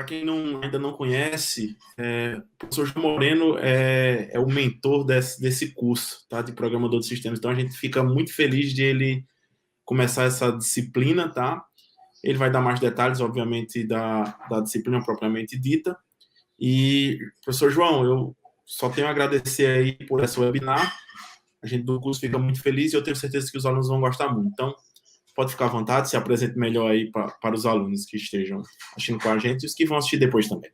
para quem ainda não conhece, o professor João Moreno é o mentor desse curso, tá, de programador de sistemas. Então, a gente fica muito feliz de ele começar essa disciplina, tá? Ele vai dar mais detalhes, obviamente, da disciplina propriamente dita. E, professor João, eu só tenho a agradecer aí por essa webinar. A gente do curso fica muito feliz e eu tenho certeza que os alunos vão gostar muito. Então, pode ficar à vontade, se apresente melhor aí para os alunos que estejam assistindo com a gente e os que vão assistir depois também.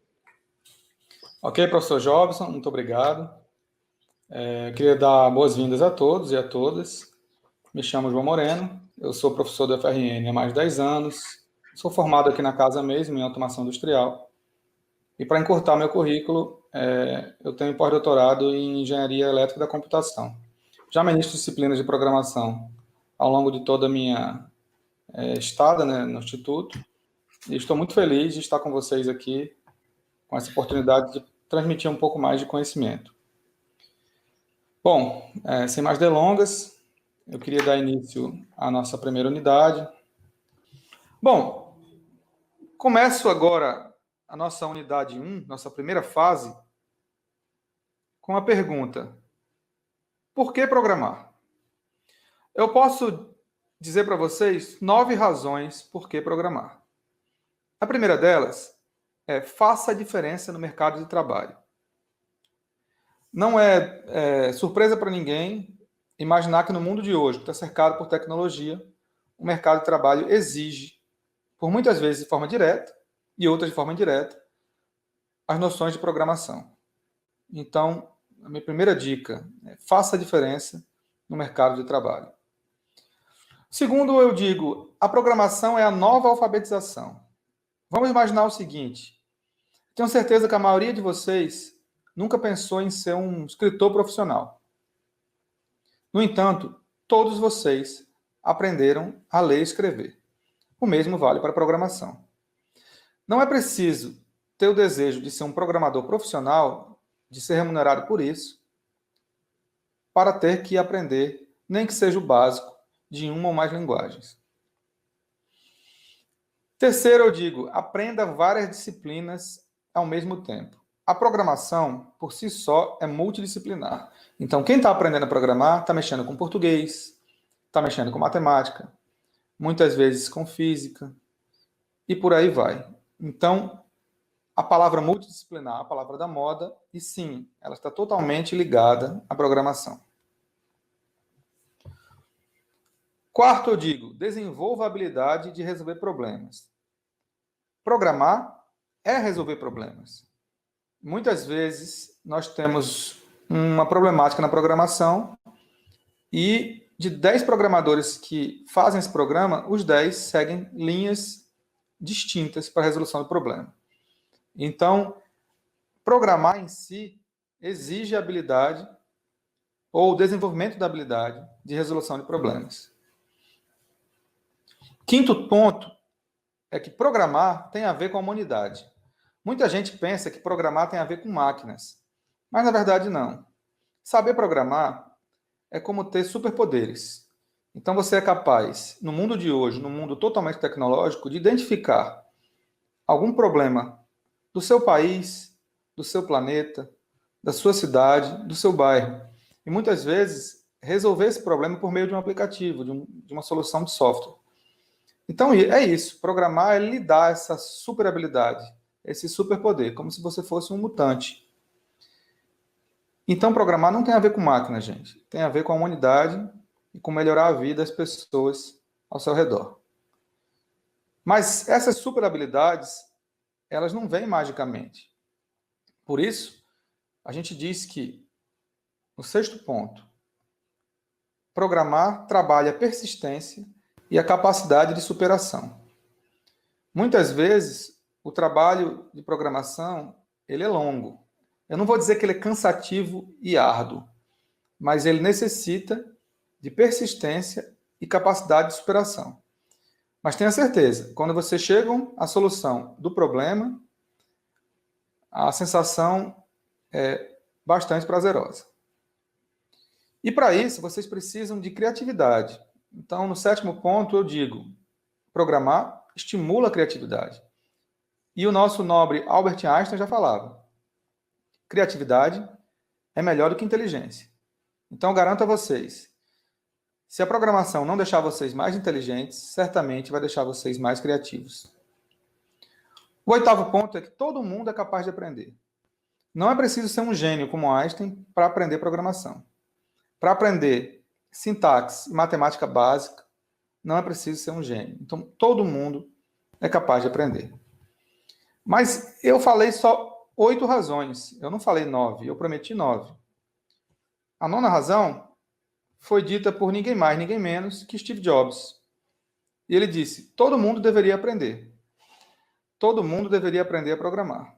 Ok, professor Jobson, muito obrigado. Eu queria dar boas-vindas a todos e a todas. Me chamo João Moreno, eu sou professor da UFRN há mais de 10 anos, sou formado aqui na casa mesmo, em automação industrial. E para encurtar meu currículo, eu tenho pós-doutorado em engenharia elétrica da computação. Já ministro disciplinas de programação ao longo de toda a minha estada, né, no Instituto, e estou muito feliz de estar com vocês aqui, com essa oportunidade de transmitir um pouco mais de conhecimento. Bom, sem mais delongas, eu queria dar início à nossa primeira unidade. Bom, começo agora a nossa unidade 1, nossa primeira fase, com a pergunta: por que programar? Eu posso dizer para vocês 9 razões por que programar. A primeira delas é: faça a diferença no mercado de trabalho. Não é surpresa para ninguém imaginar que no mundo de hoje, que está cercado por tecnologia, o mercado de trabalho exige, por muitas vezes de forma direta e outras de forma indireta, as noções de programação. Então, a minha primeira dica é: faça a diferença no mercado de trabalho. Segundo, eu digo, a programação é a nova alfabetização. Vamos imaginar o seguinte: tenho certeza que a maioria de vocês nunca pensou em ser um escritor profissional. No entanto, todos vocês aprenderam a ler e escrever. O mesmo vale para a programação. Não é preciso ter o desejo de ser um programador profissional, de ser remunerado por isso, para ter que aprender, nem que seja o básico, de uma ou mais linguagens. Terceiro, eu digo, aprenda várias disciplinas ao mesmo tempo. A programação, por si só, é multidisciplinar. Então, quem está aprendendo a programar está mexendo com português, está mexendo com matemática, muitas vezes com física, e por aí vai. Então, a palavra multidisciplinar é a palavra da moda, e sim, ela está totalmente ligada à programação. Quarto, eu digo, desenvolva a habilidade de resolver problemas. Programar é resolver problemas. Muitas vezes nós temos uma problemática na programação e de 10 programadores que fazem esse programa, os 10 seguem linhas distintas para a resolução do problema. Então, programar em si exige a habilidade ou o desenvolvimento da habilidade de resolução de problemas. Quinto ponto é que programar tem a ver com a humanidade. Muita gente pensa que programar tem a ver com máquinas, mas na verdade não. Saber programar é como ter superpoderes. Então você é capaz, no mundo de hoje, no mundo totalmente tecnológico, de identificar algum problema do seu país, do seu planeta, da sua cidade, do seu bairro. E muitas vezes resolver esse problema por meio de um aplicativo, de uma solução de software. Então é isso, programar é lhe dar essa super habilidade, esse superpoder, como se você fosse um mutante. Então programar não tem a ver com máquina, gente. Tem a ver com a humanidade e com melhorar a vida das pessoas ao seu redor. Mas essas super habilidades, elas não vêm magicamente. Por isso, a gente diz que, no sexto ponto, programar trabalha a persistência e a capacidade de superação. Muitas vezes, o trabalho de programação ele é longo. Eu não vou dizer que ele é cansativo e árduo, mas ele necessita de persistência e capacidade de superação. Mas tenha certeza, quando você chega à solução do problema, a sensação é bastante prazerosa. E para isso, vocês precisam de criatividade. Então, no sétimo ponto, eu digo, programar estimula a criatividade. E o nosso nobre Albert Einstein já falava: criatividade é melhor do que inteligência. Então, eu garanto a vocês, se a programação não deixar vocês mais inteligentes, certamente vai deixar vocês mais criativos. O 8º ponto é que todo mundo é capaz de aprender. Não é preciso ser um gênio como Einstein para aprender programação. Para aprender sintaxe e matemática básica, não é preciso ser um gênio. Então, todo mundo é capaz de aprender. Mas eu falei só 8 razões. Eu não falei 9, eu prometi 9. A 9ª razão foi dita por ninguém mais, ninguém menos que Steve Jobs. E ele disse: todo mundo deveria aprender. Todo mundo deveria aprender a programar.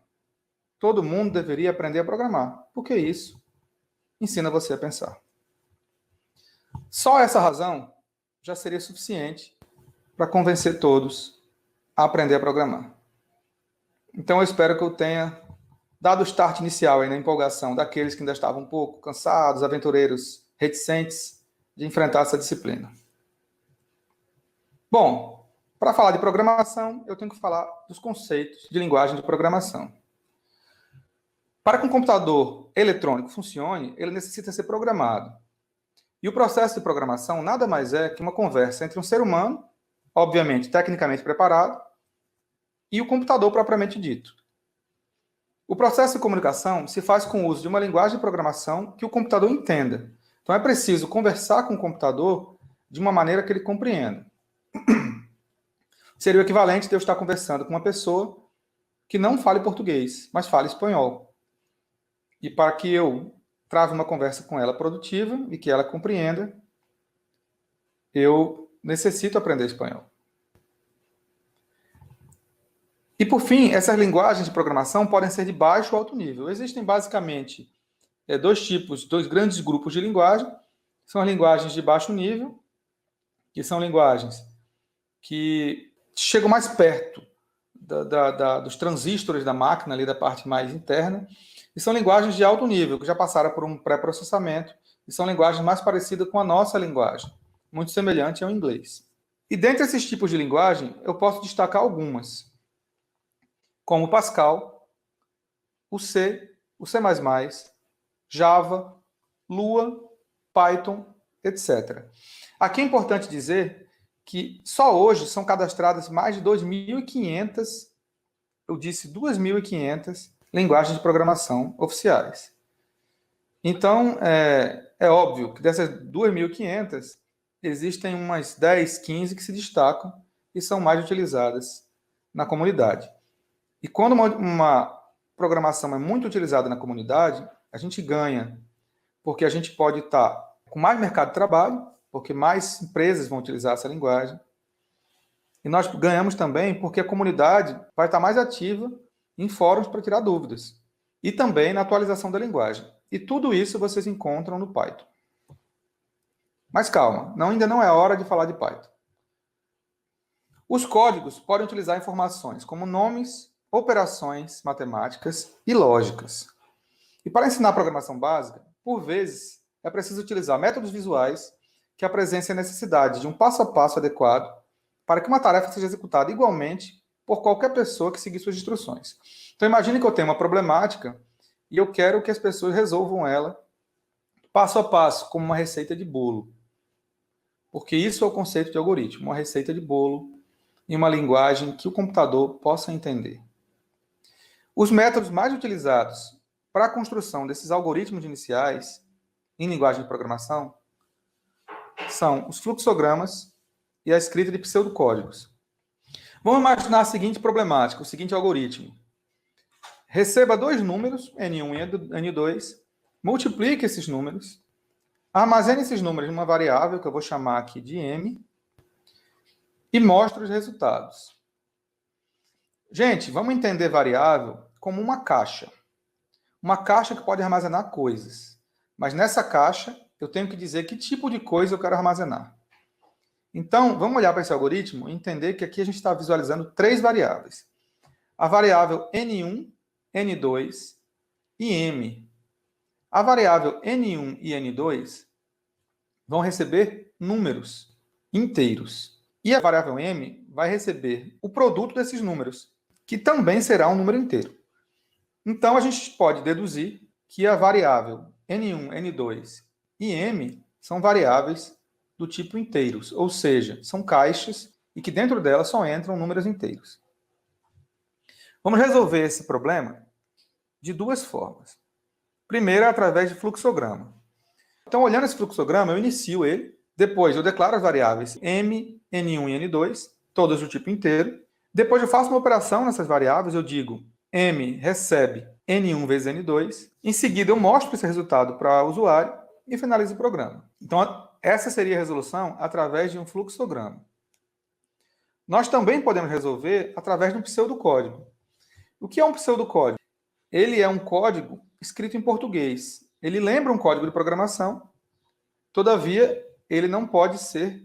Todo mundo deveria aprender a programar. Porque isso ensina você a pensar. Só essa razão já seria suficiente para convencer todos a aprender a programar. Então eu espero que eu tenha dado o start inicial aí na empolgação daqueles que ainda estavam um pouco cansados, aventureiros, reticentes de enfrentar essa disciplina. Bom, para falar de programação, eu tenho que falar dos conceitos de linguagem de programação. Para que um computador eletrônico funcione, ele necessita ser programado. E o processo de programação nada mais é que uma conversa entre um ser humano, obviamente tecnicamente preparado, e o computador propriamente dito. O processo de comunicação se faz com o uso de uma linguagem de programação que o computador entenda. Então é preciso conversar com o computador de uma maneira que ele compreenda. Seria o equivalente de eu estar conversando com uma pessoa que não fale português, mas fale espanhol. E para que eu trave uma conversa com ela produtiva e que ela compreenda, eu necessito aprender espanhol. E, por fim, essas linguagens de programação podem ser de baixo ou alto nível. Existem, basicamente, dois grandes grupos de linguagem. São as linguagens de baixo nível, que são linguagens que chegam mais perto dos transistores da máquina, ali da parte mais interna, e são linguagens de alto nível, que já passaram por um pré-processamento, e são linguagens mais parecidas com a nossa linguagem, muito semelhante ao inglês. E dentre esses tipos de linguagem, eu posso destacar algumas, como o Pascal, o C, o C++, Java, Lua, Python, etc. Aqui é importante dizer que só hoje são cadastradas mais de 2.500, eu disse 2.500 linguagens de programação oficiais. Então, é óbvio que dessas 2.500, existem umas 10, 15 que se destacam e são mais utilizadas na comunidade. E quando uma programação é muito utilizada na comunidade, a gente ganha, porque a gente pode estar com mais mercado de trabalho, porque mais empresas vão utilizar essa linguagem. E nós ganhamos também porque a comunidade vai estar mais ativa em fóruns para tirar dúvidas. E também na atualização da linguagem. E tudo isso vocês encontram no Python. Mas calma, ainda não é hora de falar de Python. Os códigos podem utilizar informações como nomes, operações matemáticas e lógicas. E para ensinar programação básica, por vezes, é preciso utilizar métodos visuais que apresentem a necessidade de um passo a passo adequado para que uma tarefa seja executada igualmente por qualquer pessoa que seguir suas instruções. Então, imagine que eu tenho uma problemática e eu quero que as pessoas resolvam ela passo a passo, como uma receita de bolo. Porque isso é o conceito de algoritmo, uma receita de bolo em uma linguagem que o computador possa entender. Os métodos mais utilizados para a construção desses algoritmos iniciais em linguagem de programação são os fluxogramas e a escrita de pseudocódigos. Vamos imaginar a seguinte problemática, o seguinte algoritmo. Receba 2 números, N1 e N2, multiplique esses números, armazene esses números em uma variável, que eu vou chamar aqui de M, e mostre os resultados. Gente, vamos entender variável como uma caixa. Uma caixa que pode armazenar coisas. Mas nessa caixa, eu tenho que dizer que tipo de coisa eu quero armazenar. Então, vamos olhar para esse algoritmo e entender que aqui a gente está visualizando 3 variáveis. A variável N1, N2 e M. A variável N1 e N2 vão receber números inteiros. E a variável M vai receber o produto desses números, que também será um número inteiro. Então, a gente pode deduzir que a variável n1, n2 e m são variáveis do tipo inteiros, ou seja, são caixas e que dentro delas só entram números inteiros. Vamos resolver esse problema de duas formas. Primeiro, através de fluxograma. Então, olhando esse fluxograma, eu inicio ele, depois eu declaro as variáveis m, n1 e n2, todas do tipo inteiro. Depois eu faço uma operação nessas variáveis, eu digo m recebe n1 vezes n2. Em seguida, eu mostro esse resultado para o usuário e finalizo o programa. Então, essa seria a resolução através de um fluxograma. Nós também podemos resolver através de um pseudocódigo. O que é um pseudocódigo? Ele é um código escrito em português. Ele lembra um código de programação, todavia, ele não pode ser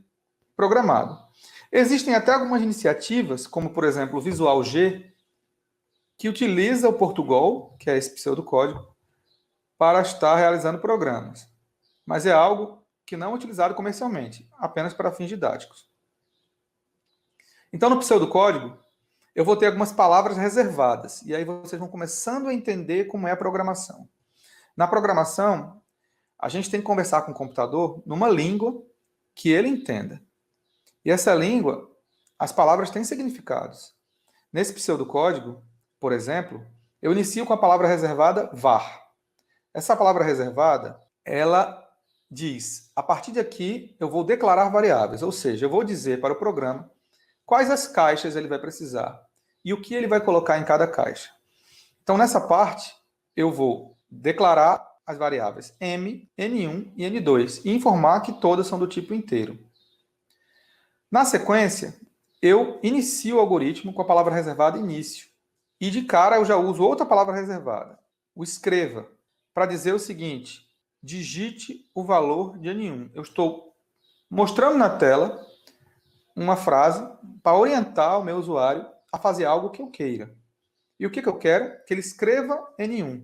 programado. Existem até algumas iniciativas, como, por exemplo, o Visual G, que utiliza o Portugal, que é esse pseudocódigo, para estar realizando programas. Mas é algo que não é utilizado comercialmente, apenas para fins didáticos. Então, no pseudocódigo, eu vou ter algumas palavras reservadas, e aí vocês vão começando a entender como é a programação. Na programação, a gente tem que conversar com o computador numa língua que ele entenda. E essa língua, as palavras têm significados. Nesse pseudocódigo, por exemplo, eu inicio com a palavra reservada var. Essa palavra reservada, ela diz, a partir daqui eu vou declarar variáveis, ou seja, eu vou dizer para o programa quais as caixas ele vai precisar e o que ele vai colocar em cada caixa. Então, nessa parte, eu vou declarar as variáveis m, n1 e n2 e informar que todas são do tipo inteiro. Na sequência, eu inicio o algoritmo com a palavra reservada início. E de cara eu já uso outra palavra reservada, o escreva, para dizer o seguinte: digite o valor de n1. Eu estou mostrando na tela uma frase para orientar o meu usuário a fazer algo que eu queira. E o que eu quero? Que ele escreva n1.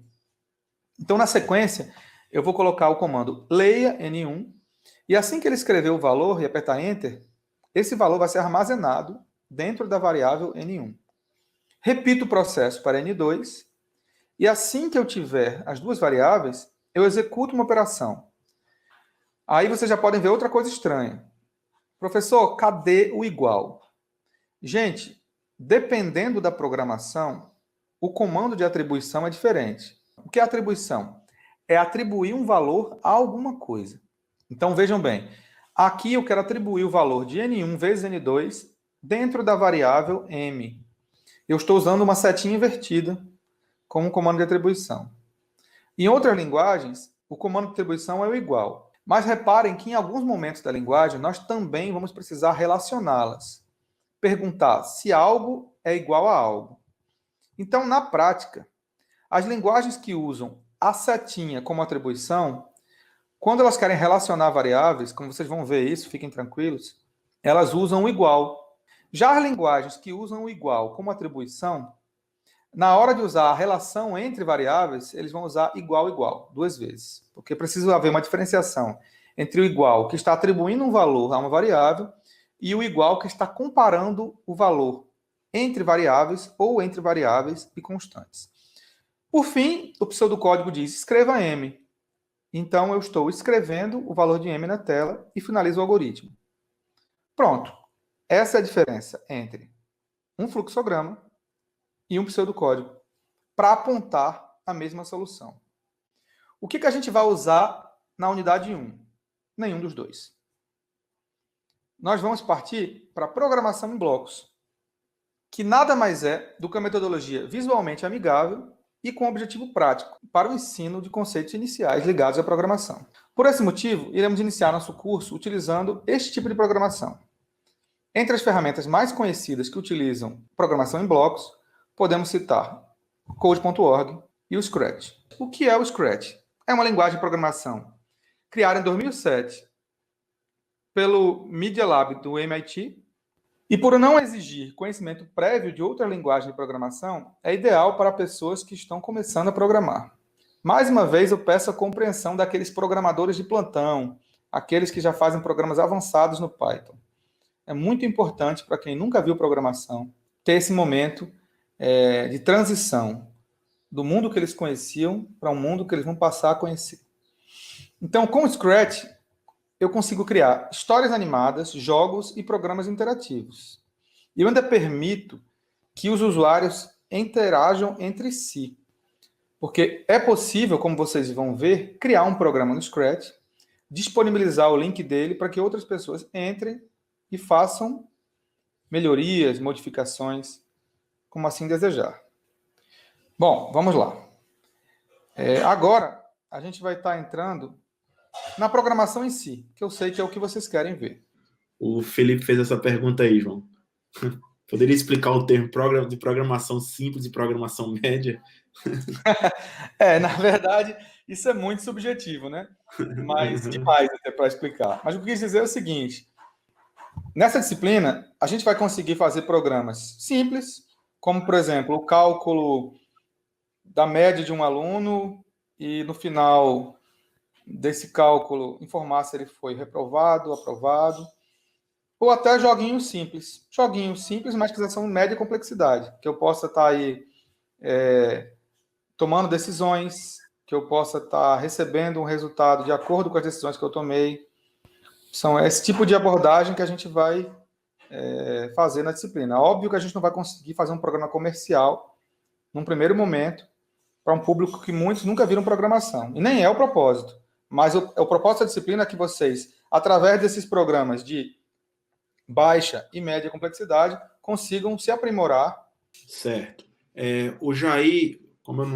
Então, na sequência, eu vou colocar o comando leia n1, e assim que ele escrever o valor e apertar Enter, esse valor vai ser armazenado dentro da variável n1. Repito o processo para n2, e assim que eu tiver as duas variáveis, eu executo uma operação. Aí vocês já podem ver outra coisa estranha. Professor, cadê o igual? Gente, dependendo da programação, o comando de atribuição é diferente. O que é atribuição? É atribuir um valor a alguma coisa. Então, vejam bem. Aqui eu quero atribuir o valor de n1 vezes n2 dentro da variável m. Eu estou usando uma setinha invertida como comando de atribuição. Em outras linguagens, o comando de atribuição é o igual. Mas reparem que em alguns momentos da linguagem nós também vamos precisar relacioná-las. Perguntar se algo é igual a algo. Então, na prática, as linguagens que usam a setinha como atribuição, quando elas querem relacionar variáveis, como vocês vão ver isso, fiquem tranquilos, elas usam o igual. Já as linguagens que usam o igual como atribuição, na hora de usar a relação entre variáveis, eles vão usar igual, igual, duas vezes. Porque precisa haver uma diferenciação entre o igual, que está atribuindo um valor a uma variável, e o igual, que está comparando o valor entre variáveis ou entre variáveis e constantes. Por fim, o pseudocódigo diz, escreva m. Então, eu estou escrevendo o valor de m na tela e finalizo o algoritmo. Pronto. Essa é a diferença entre um fluxograma e um pseudocódigo para apontar a mesma solução. O que a gente vai usar na unidade 1? Nenhum dos dois. Nós vamos partir para a programação em blocos, que nada mais é do que a metodologia visualmente amigável e com objetivo prático para o ensino de conceitos iniciais ligados à programação. Por esse motivo, iremos iniciar nosso curso utilizando este tipo de programação. Entre as ferramentas mais conhecidas que utilizam programação em blocos, podemos citar Code.org e o Scratch. O que é o Scratch? É uma linguagem de programação criada em 2007 pelo Media Lab do MIT, e por não exigir conhecimento prévio de outra linguagem de programação, é ideal para pessoas que estão começando a programar. Mais uma vez, eu peço a compreensão daqueles programadores de plantão, aqueles que já fazem programas avançados no Python. É muito importante para quem nunca viu programação ter esse momento de transição do mundo que eles conheciam para um mundo que eles vão passar a conhecer. Então, com o Scratch, eu consigo criar histórias animadas, jogos e programas interativos. E eu ainda permito que os usuários interajam entre si. Porque é possível, como vocês vão ver, criar um programa no Scratch, disponibilizar o link dele para que outras pessoas entrem e façam melhorias, modificações, como assim desejar. Bom, vamos lá. Agora, a gente vai estar entrando na programação em si, que eu sei que é o que vocês querem ver. O Felipe fez essa pergunta aí, João. Poderia explicar o termo de programação simples e programação média? Na verdade, isso é muito subjetivo, né? Mas demais até para explicar. Mas o que eu quis dizer é o seguinte: nessa disciplina, a gente vai conseguir fazer programas simples, como, por exemplo, o cálculo da média de um aluno e, no final desse cálculo, informar se ele foi reprovado, aprovado, ou até joguinhos simples. Joguinhos simples, mas que são média complexidade, que eu possa estar aí tomando decisões, que eu possa estar recebendo um resultado de acordo com as decisões que eu tomei. São esse tipo de abordagem que a gente vai fazer na disciplina. Óbvio que a gente não vai conseguir fazer um programa comercial num primeiro momento para um público que muitos nunca viram programação. E nem é o propósito. Mas o propósito da disciplina é que vocês, através desses programas de baixa e média complexidade, consigam se aprimorar. Certo. O Jair, como eu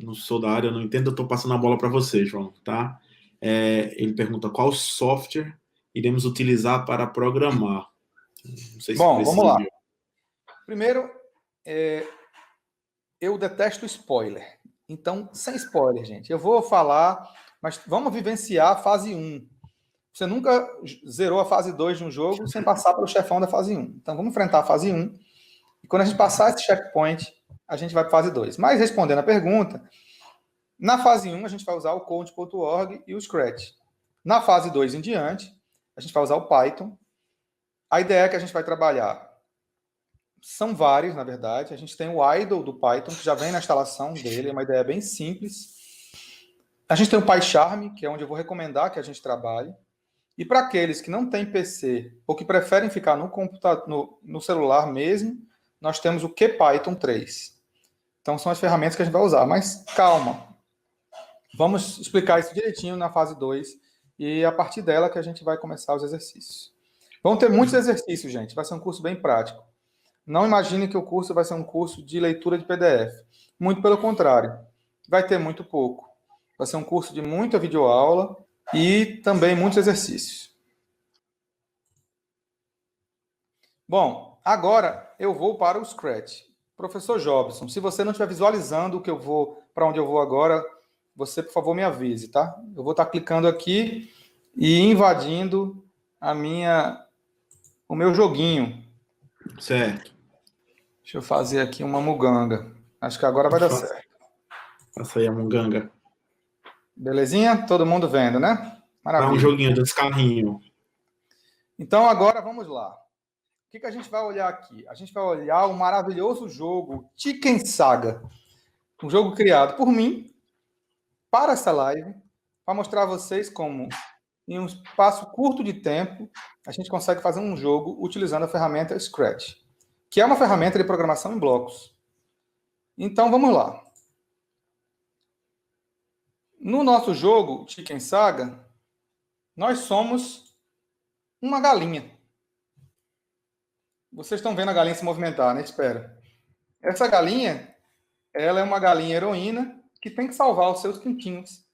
não sou da área, eu não entendo, eu estou passando a bola para você, João, tá? Ele pergunta qual software iremos utilizar para programar. Não sei se Bom, precisa vamos lá. de... Primeiro, eu detesto spoiler. Então, sem spoiler, gente. Eu vou falar, mas vamos vivenciar a fase 1. Você nunca zerou a fase 2 de um jogo sem passar pelo chefão da fase 1. Então, vamos enfrentar a fase 1. E quando a gente passar esse checkpoint, a gente vai para a fase 2. Mas, respondendo a pergunta, na fase 1, a gente vai usar o code.org e o Scratch. Na fase 2 em diante, a gente vai usar o Python. A ideia é que a gente vai trabalhar são vários, na verdade. A gente tem o idle do Python, que já vem na instalação dele, é uma ideia bem simples. A gente tem o PyCharm, que é onde eu vou recomendar que a gente trabalhe. E para aqueles que não têm PC ou que preferem ficar no computador, no celular mesmo, nós temos o QPython 3. Então são as ferramentas que a gente vai usar. Mas calma, vamos explicar isso direitinho na fase 2 e a partir dela que a gente vai começar os exercícios. Vão ter muitos exercícios, gente. Vai ser um curso bem prático. Não imagine que o curso vai ser um curso de leitura de PDF. Muito pelo contrário. Vai ter muito pouco. Vai ser um curso de muita videoaula e também muitos exercícios. Bom, agora eu vou para o Scratch. Professor Jobson, se você não estiver visualizando o que eu vou, para onde eu vou agora, você, por favor, me avise, tá? Eu vou estar clicando aqui e invadindo o meu joguinho. Certo. Deixa eu fazer aqui uma muganga. Acho que agora vai dar certo. Faça aí a munganga. Belezinha? Todo mundo vendo, né? Maravilha. Dá um joguinho desse carrinho. Então, agora vamos lá. O que a gente vai olhar aqui? A gente vai olhar o maravilhoso jogo Chicken Saga. Um jogo criado por mim, para essa live, para mostrar a vocês como, em um espaço curto de tempo, a gente consegue fazer um jogo utilizando a ferramenta Scratch, que é uma ferramenta de programação em blocos. Então, vamos lá. No nosso jogo, Chicken Saga, nós somos uma galinha. Vocês estão vendo a galinha se movimentar, né? Espera. Essa galinha, ela é uma galinha heroína que tem que salvar os seus pintinhos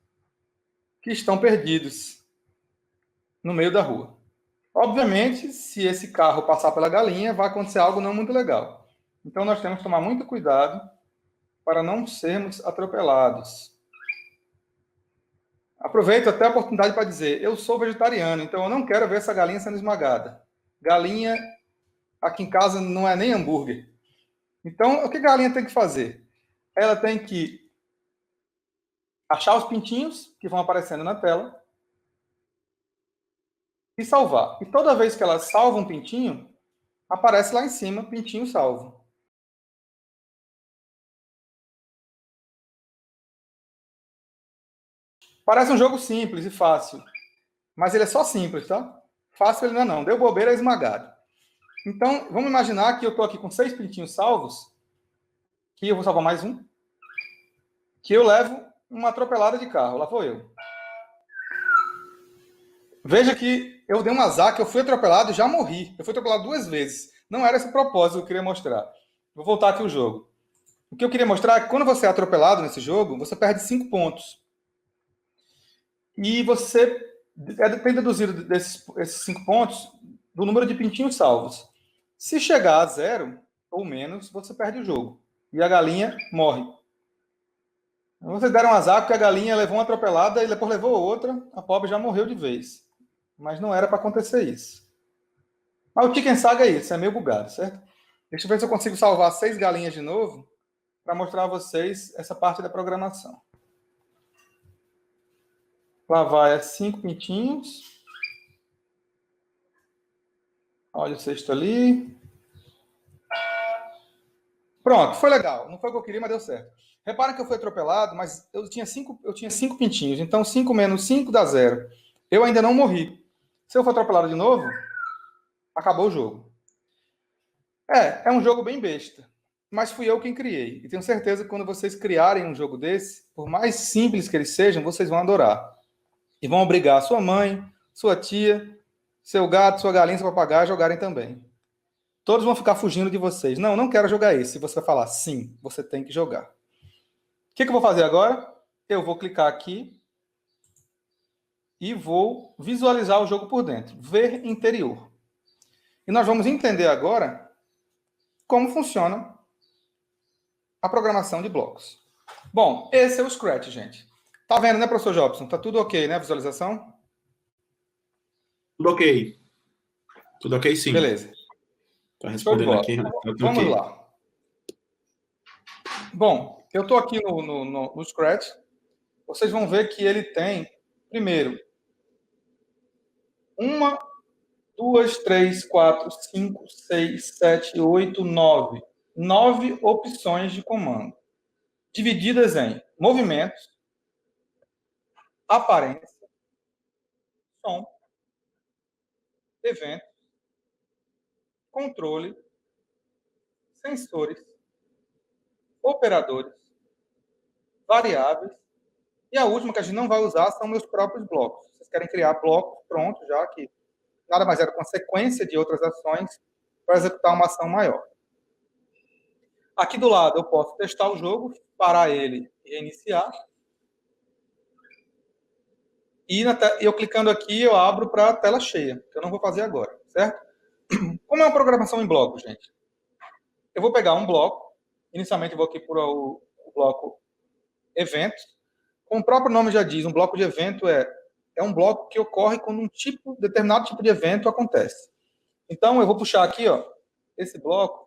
que estão perdidos no meio da rua. Obviamente, se esse carro passar pela galinha, vai acontecer algo não muito legal. Então, nós temos que tomar muito cuidado para não sermos atropelados. Aproveito até a oportunidade para dizer, eu sou vegetariano, então eu não quero ver essa galinha sendo esmagada. Galinha, aqui em casa, não é nem hambúrguer. Então, o que a galinha tem que fazer? Ela tem que achar os pintinhos que vão aparecendo na tela e salvar. E toda vez que ela salva um pintinho, aparece lá em cima, pintinho salvo. Parece um jogo simples e fácil, mas ele é só simples, tá? Fácil ele não é não. Deu bobeira, é esmagado. Então, vamos imaginar que eu estou aqui com 6 pintinhos salvos, que eu vou salvar mais um, que eu levo uma atropelada de carro. Lá vou eu. Veja que eu dei um azar, que eu fui atropelado e já morri. Eu fui atropelado 2 vezes. Não era esse o propósito que eu queria mostrar. Vou voltar aqui o jogo. O que eu queria mostrar é que quando você é atropelado nesse jogo, você perde 5 pontos. E você tem deduzido esses 5 pontos do número de pintinhos salvos. Se chegar a 0 ou menos, você perde o jogo. E a galinha morre. Vocês deram um azar porque a galinha levou uma atropelada e depois levou outra. A pobre já morreu de vez. Mas não era para acontecer isso. Mas o Chicken Saga é isso, é meio bugado, certo? Deixa eu ver se eu consigo salvar 6 galinhas de novo para mostrar a vocês essa parte da programação. Lá vai 5 pintinhos. Olha o sexto ali. Pronto, foi legal. Não foi o que eu queria, mas deu certo. Repara que eu fui atropelado, mas eu tinha 5 pintinhos. Então 5 menos 5 dá 0. Eu ainda não morri. Se eu for atropelado de novo, acabou o jogo. É um jogo bem besta. Mas fui eu quem criei. E tenho certeza que quando vocês criarem um jogo desse, por mais simples que eles sejam, vocês vão adorar. E vão obrigar sua mãe, sua tia, seu gato, sua galinha, seu papagaio a jogarem também. Todos vão ficar fugindo de vocês. Não, não quero jogar esse. E você vai falar, sim, você tem que jogar. O que eu vou fazer agora? Eu vou clicar aqui e vou visualizar o jogo por dentro. Ver interior. E nós vamos entender agora como funciona a programação de blocos. Bom, esse é o Scratch, gente. Tá vendo, né, professor Jobson? Tá tudo ok, né, a visualização? Tudo ok. Tudo ok, sim. Beleza. Tá respondendo aqui. Vamos lá. Bom, eu estou aqui no Scratch. Vocês vão ver que ele tem, primeiro, 1, 2, 3, 4, 5, 6, 7, 8, 9. 9 opções de comando, divididas em movimentos, aparência, som, eventos, controle, sensores, operadores, variáveis, e a última que a gente não vai usar são meus próprios blocos. Vocês querem criar blocos prontos, já que nada mais era consequência de outras ações para executar uma ação maior. Aqui do lado eu posso testar o jogo, parar ele e reiniciar. E eu clicando aqui, eu abro para a tela cheia, que eu não vou fazer agora, certo? Como é uma programação em blocos, gente? Eu vou pegar um bloco, inicialmente eu vou aqui para o bloco eventos. Como o próprio nome já diz, um bloco de evento é um bloco que ocorre quando um determinado tipo de evento acontece. Então, eu vou puxar aqui, ó, esse bloco,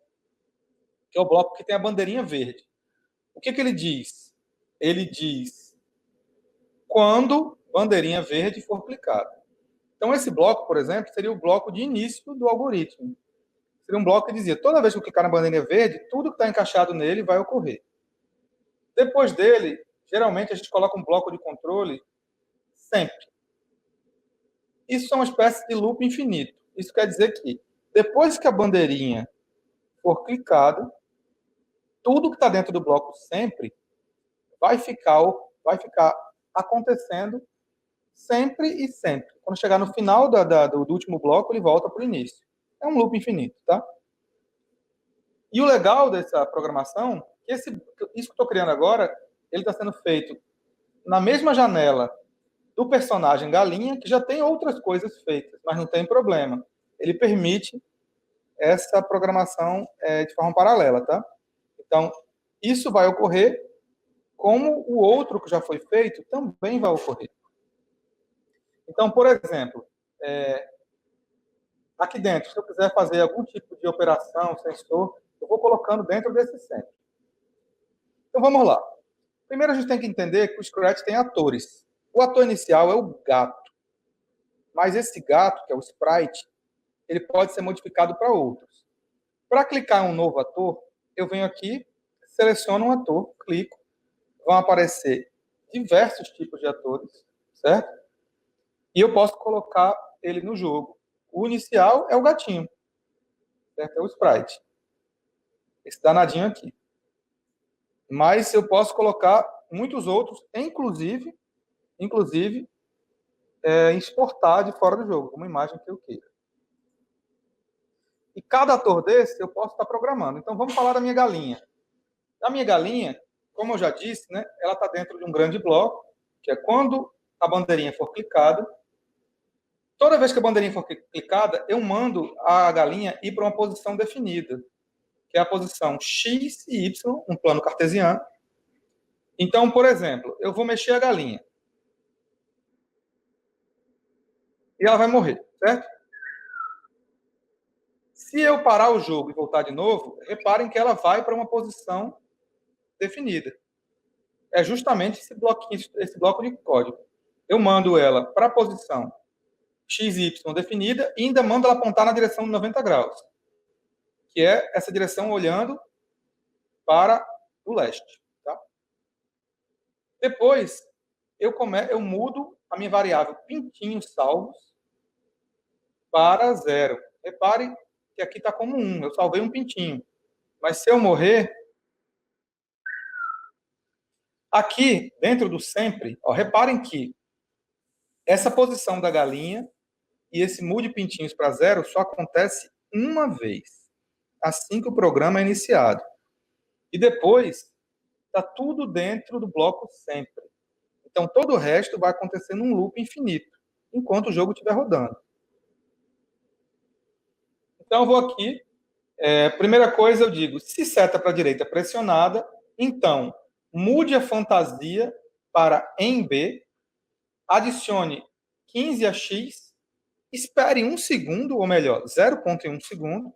que é o bloco que tem a bandeirinha verde. O que ele diz? Ele diz quando bandeirinha verde for clicada. Então, esse bloco, por exemplo, seria o bloco de início do algoritmo. Seria um bloco que dizia, toda vez que eu clicar na bandeirinha verde, tudo que está encaixado nele vai ocorrer. Depois dele, geralmente a gente coloca um bloco de controle sempre. Isso é uma espécie de loop infinito. Isso quer dizer que, depois que a bandeirinha for clicada, tudo que está dentro do bloco sempre vai ficar acontecendo sempre e sempre. Quando chegar no final do último bloco, ele volta para o início. É um loop infinito, tá? E o legal dessa programação, isso que eu estou criando agora, ele está sendo feito na mesma janela do personagem galinha, que já tem outras coisas feitas, mas não tem problema. Ele permite essa programação de forma paralela, tá? Então, isso vai ocorrer como o outro que já foi feito também vai ocorrer. Então, por exemplo, aqui dentro, se eu quiser fazer algum tipo de operação, sensor, eu vou colocando dentro desse centro. Então, vamos lá. Primeiro, a gente tem que entender que o Scratch tem atores. O ator inicial é o gato. Mas esse gato, que é o sprite, ele pode ser modificado para outros. Para clicar em um novo ator, eu venho aqui, seleciono um ator, clico, vão aparecer diversos tipos de atores. certo? E eu posso colocar ele no jogo. O inicial é o gatinho, certo? É o sprite. Esse danadinho aqui. Mas eu posso colocar muitos outros, inclusive exportar de fora do jogo, uma imagem que eu queira. E cada ator desse eu posso estar programando. Então vamos falar da minha galinha. A minha galinha, como eu já disse, né, ela está dentro de um grande bloco, que é quando a bandeirinha for clicada. Toda vez que a bandeirinha for clicada, eu mando a galinha ir para uma posição definida, que é a posição X e Y, um plano cartesiano. Então, por exemplo, eu vou mexer a galinha. E ela vai morrer, certo? Se eu parar o jogo e voltar de novo, reparem que ela vai para uma posição definida. É justamente esse bloco de código. Eu mando ela para a posição XY definida e ainda mando ela apontar na direção de 90 graus, que é essa direção olhando para o leste. Tá? Depois, eu mudo a minha variável pintinhos salvos para 0. Repare que aqui está como 1. Eu salvei um pintinho. Mas se eu morrer, aqui, dentro do sempre, ó, reparem que essa posição da galinha e esse mude pintinhos para 0 só acontece uma vez, assim que o programa é iniciado. E depois, está tudo dentro do bloco sempre. Então, todo o resto vai acontecer num loop infinito, enquanto o jogo estiver rodando. Então, eu vou aqui. Primeira coisa, eu digo, se seta para a direita pressionada, então, mude a fantasia para em B, adicione 15 a X, espere 1 segundo, ou melhor, 0,1 segundo,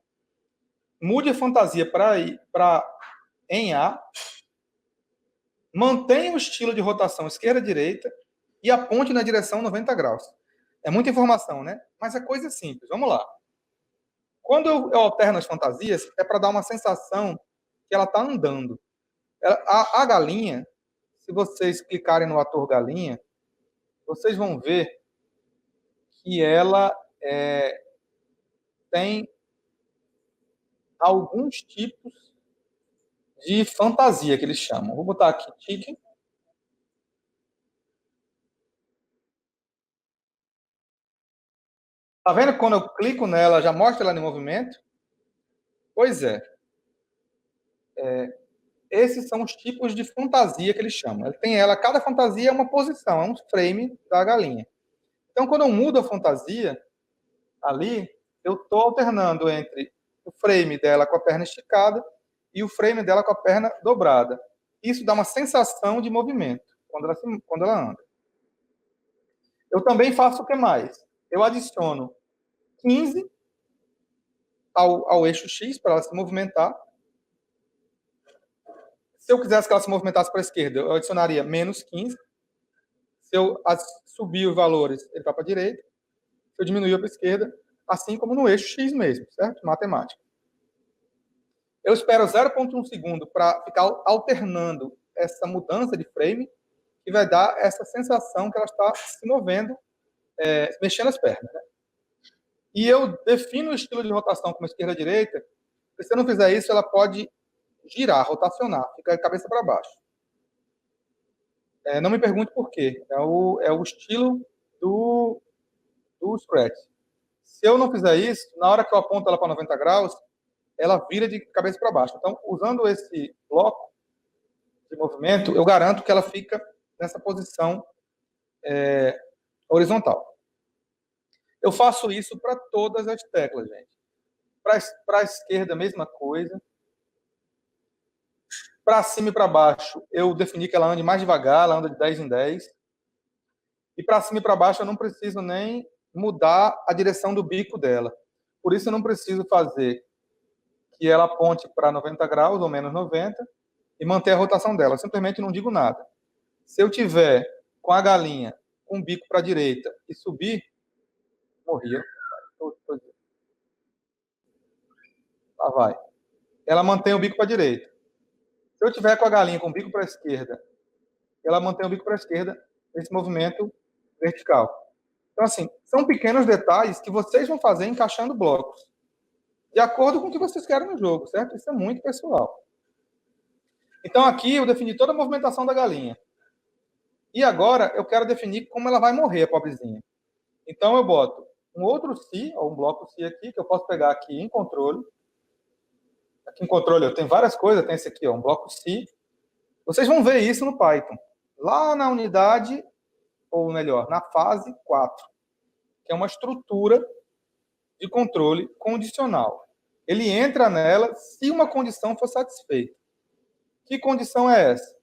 mude a fantasia para em A, mantenha o estilo de rotação esquerda-direita e aponte na direção 90 graus. É muita informação, né? Mas é coisa simples. Vamos lá. Quando eu alterno as fantasias, é para dar uma sensação que ela está andando. A galinha, se vocês clicarem no ator galinha, vocês vão ver que ela tem alguns tipos de fantasia que eles chamam. Vou botar aqui tique. Tá vendo que quando eu clico nela, já mostra ela em movimento? Pois é. Esses são os tipos de fantasia que eles chamam. Cada fantasia é uma posição, é um frame da galinha. Então, quando eu mudo a fantasia, ali, eu estou alternando entre o frame dela com a perna esticada e o frame dela com a perna dobrada. Isso dá uma sensação de movimento quando ela anda. Eu também faço o que mais? Eu adiciono 15 ao eixo X para ela se movimentar. Se eu quisesse que ela se movimentasse para a esquerda, eu adicionaria menos 15. Se eu subir os valores, ele vai para a direita. Se eu diminuir para a esquerda, assim como no eixo X mesmo, certo? Matemática. Eu espero 0,1 segundo para ficar alternando essa mudança de frame, que vai dar essa sensação que ela está se movendo, mexendo as pernas. Né? E eu defino o estilo de rotação como esquerda-direita, porque se eu não fizer isso, ela pode girar, rotacionar, ficar de cabeça para baixo. Não me pergunte por quê. É o estilo do Scratch. Se eu não fizer isso, na hora que eu aponto ela para 90 graus, ela vira de cabeça para baixo. Então, usando esse bloco de movimento, eu garanto que ela fica nessa posição horizontal. Eu faço isso para todas as teclas, gente. Para a esquerda, a mesma coisa. Para cima e para baixo, eu defini que ela ande mais devagar, ela anda de 10 em 10. E para cima e para baixo, eu não preciso nem mudar a direção do bico dela. Por isso, eu não preciso fazer que ela aponte para 90 graus ou menos 90 e manter a rotação dela. Eu simplesmente não digo nada. Se eu tiver com a galinha com o bico para a direita e subir, morria. Lá vai. Ela mantém o bico para a direita. Se eu tiver com a galinha com o bico para a esquerda, ela mantém o bico para a esquerda, esse movimento vertical. Então, assim, são pequenos detalhes que vocês vão fazer encaixando blocos, de acordo com o que vocês querem no jogo, certo? Isso é muito pessoal. Então, aqui eu defini toda a movimentação da galinha. E agora eu quero definir como ela vai morrer, a pobrezinha. Então, eu boto um outro si, ou um bloco si aqui, que eu posso pegar aqui em controle. Aqui em controle eu tenho várias coisas, tem esse aqui, ó, um bloco si. Vocês vão ver isso no Python. Lá na unidade, ou melhor, na fase 4, que é uma estrutura de controle condicional. Ele entra nela se uma condição for satisfeita. Que condição é essa?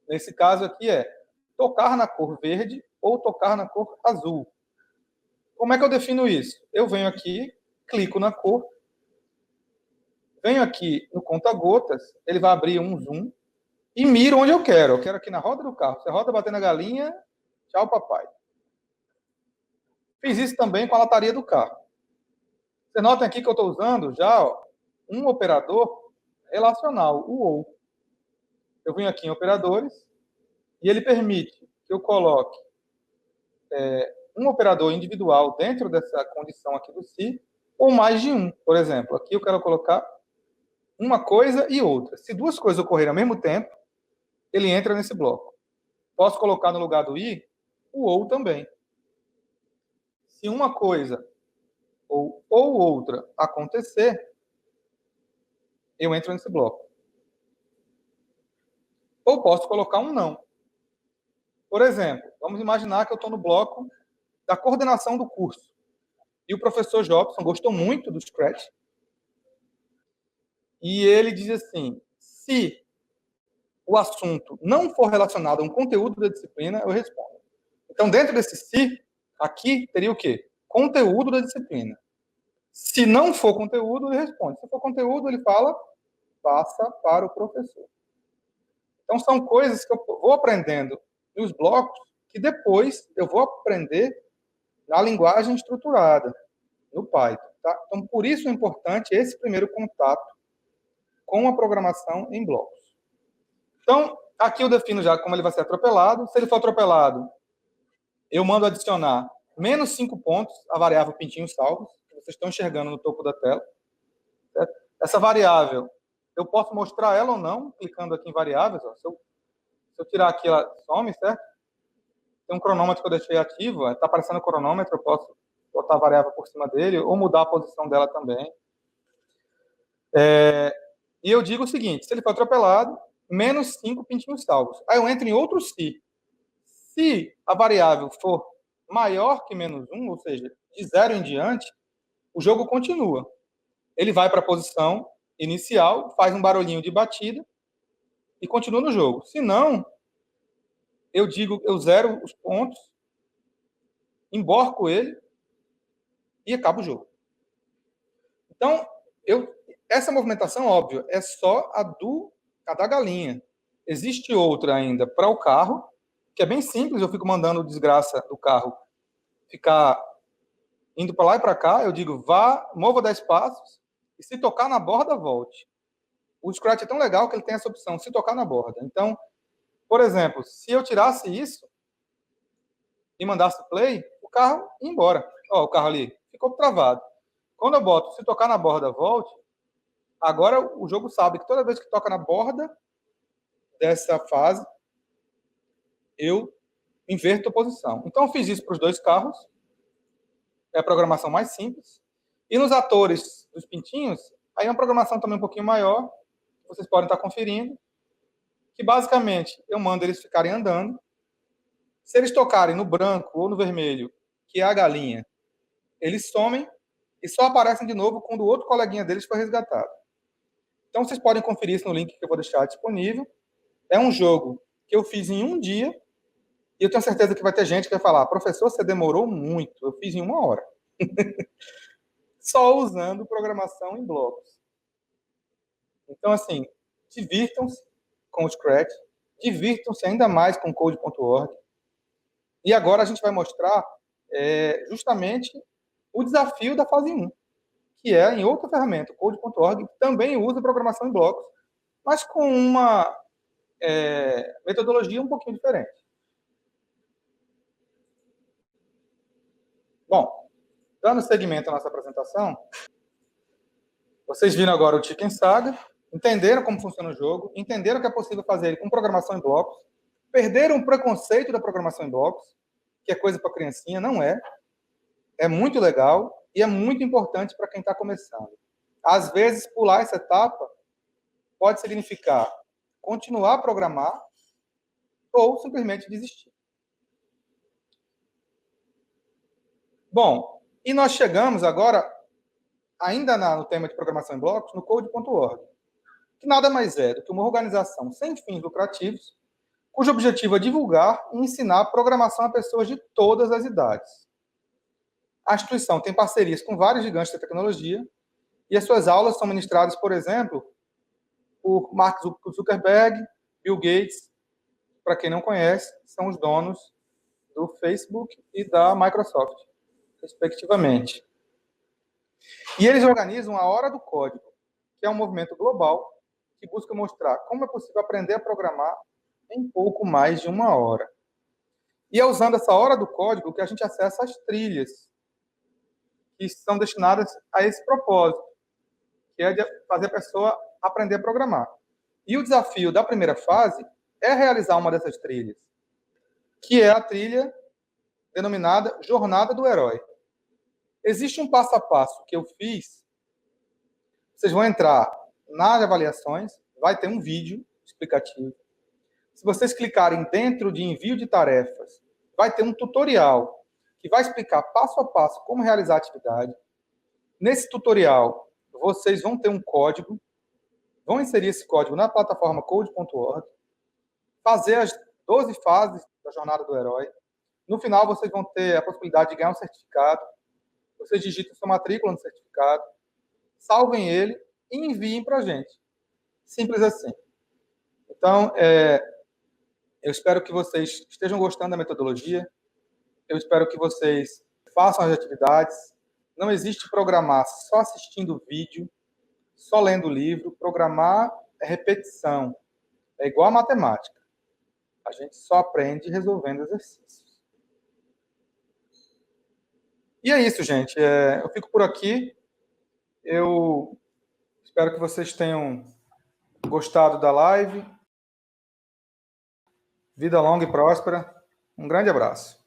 Nesse caso aqui é tocar na cor verde ou tocar na cor azul. Como é que eu defino isso? Eu venho aqui, clico na cor, venho aqui no conta-gotas, ele vai abrir um zoom e miro onde eu quero. Eu quero aqui na roda do carro. Você roda batendo na galinha, tchau, papai. Fiz isso também com a lataria do carro. Você nota aqui que eu estou usando já um operador relacional, o OU. Eu venho aqui em operadores e ele permite que eu coloque um operador individual dentro dessa condição aqui do si, ou mais de um. Por exemplo, aqui eu quero colocar uma coisa e outra. Se duas coisas ocorrerem ao mesmo tempo, ele entra nesse bloco. Posso colocar no lugar do i o ou também. Se uma coisa ou outra acontecer, eu entro nesse bloco. Ou posso colocar um não. Por exemplo, vamos imaginar que eu estou no bloco da coordenação do curso. E o professor Jobson gostou muito do Scratch. E ele diz assim, se o assunto não for relacionado a um conteúdo da disciplina, eu respondo. Então, dentro desse se, aqui teria o quê? Conteúdo da disciplina. Se não for conteúdo, ele responde. Se for conteúdo, ele fala, passa para o professor. Então, são coisas que eu vou aprendendo nos blocos que depois eu vou aprender na linguagem estruturada, no Python. Tá? Então, por isso é importante esse primeiro contato com a programação em blocos. Então, aqui eu defino já como ele vai ser atropelado. Se ele for atropelado, eu mando adicionar menos 5 pontos à variável pintinhos salvos, que vocês estão enxergando no topo da tela. Certo? Essa variável, eu posso mostrar ela ou não, clicando aqui em variáveis. Ó. Se eu tirar aqui, ela some, certo? Tem um cronômetro que eu deixei ativo, está aparecendo o cronômetro, eu posso botar a variável por cima dele, ou mudar a posição dela também. E eu digo o seguinte, se ele for atropelado, menos 5 pintinhos salvos. Aí eu entro em outro se. Se a variável for maior que menos 1, ou seja, de 0 em diante, o jogo continua. Ele vai para a posição inicial, faz um barulhinho de batida e continua no jogo. Se não, eu zero os pontos, emborco ele e acaba o jogo. Então, essa movimentação, óbvio, é só a da galinha. Existe outra ainda para o carro, que é bem simples, eu fico mandando o desgraça do carro ficar indo para lá e para cá, eu digo, mova 10 passos, e se tocar na borda, volte. O Scratch é tão legal que ele tem essa opção, se tocar na borda. Então, por exemplo, se eu tirasse isso e mandasse play, o carro ia embora. Ó, o carro ali ficou travado. Quando eu boto, se tocar na borda, volte, agora o jogo sabe que toda vez que toca na borda dessa fase, eu inverto a posição. Então, eu fiz isso para os dois carros. É a programação mais simples. E nos atores dos pintinhos, aí é uma programação também um pouquinho maior, vocês podem estar conferindo, que basicamente eu mando eles ficarem andando. Se eles tocarem no branco ou no vermelho, que é a galinha, eles somem e só aparecem de novo quando o outro coleguinha deles foi resgatado. Então, vocês podem conferir isso no link que eu vou deixar disponível. É um jogo que eu fiz em um dia e eu tenho certeza que vai ter gente que vai falar, professor, você demorou muito, eu fiz em 1 hora. Só usando programação em blocos. Então, assim, divirtam-se com o Scratch, divirtam-se ainda mais com Code.org. E agora a gente vai mostrar justamente o desafio da fase 1, que é em outra ferramenta, Code.org, que também usa programação em blocos, mas com uma metodologia um pouquinho diferente. Bom, dando seguimento à nossa apresentação, vocês viram agora o Chicken Saga, entenderam como funciona o jogo, entenderam que é possível fazer ele com programação em blocos, perderam o preconceito da programação em blocos, que é coisa para criancinha, não é. É muito legal e é muito importante para quem está começando. Às vezes, pular essa etapa pode significar continuar a programar ou simplesmente desistir. Bom, e nós chegamos agora, ainda no tema de programação em blocos, no Code.org, que nada mais é do que uma organização sem fins lucrativos, cujo objetivo é divulgar e ensinar programação a pessoas de todas as idades. A instituição tem parcerias com vários gigantes da tecnologia e as suas aulas são ministradas, por exemplo, por Mark Zuckerberg, Bill Gates, para quem não conhece, são os donos do Facebook e da Microsoft, respectivamente. E eles organizam a Hora do Código, que é um movimento global que busca mostrar como é possível aprender a programar em pouco mais de 1 hora. E é usando essa Hora do Código que a gente acessa as trilhas que são destinadas a esse propósito, que é de fazer a pessoa aprender a programar. E o desafio da primeira fase é realizar uma dessas trilhas, que é a trilha denominada Jornada do Herói. Existe um passo a passo que eu fiz. Vocês vão entrar nas avaliações, vai ter um vídeo explicativo. Se vocês clicarem dentro de envio de tarefas, vai ter um tutorial que vai explicar passo a passo como realizar a atividade. Nesse tutorial, vocês vão ter um código, vão inserir esse código na plataforma Code.org, fazer as 12 fases da Jornada do Herói. No final, vocês vão ter a possibilidade de ganhar um certificado. Vocês digitam sua matrícula no certificado, salvem ele e enviem para a gente. Simples assim. Então, eu espero que vocês estejam gostando da metodologia. Eu espero que vocês façam as atividades. Não existe programar só assistindo vídeo, só lendo livro. Programar é repetição. É igual a matemática. A gente só aprende resolvendo exercícios. E é isso, gente. Eu fico por aqui. Eu espero que vocês tenham gostado da live. Vida longa e próspera. Um grande abraço.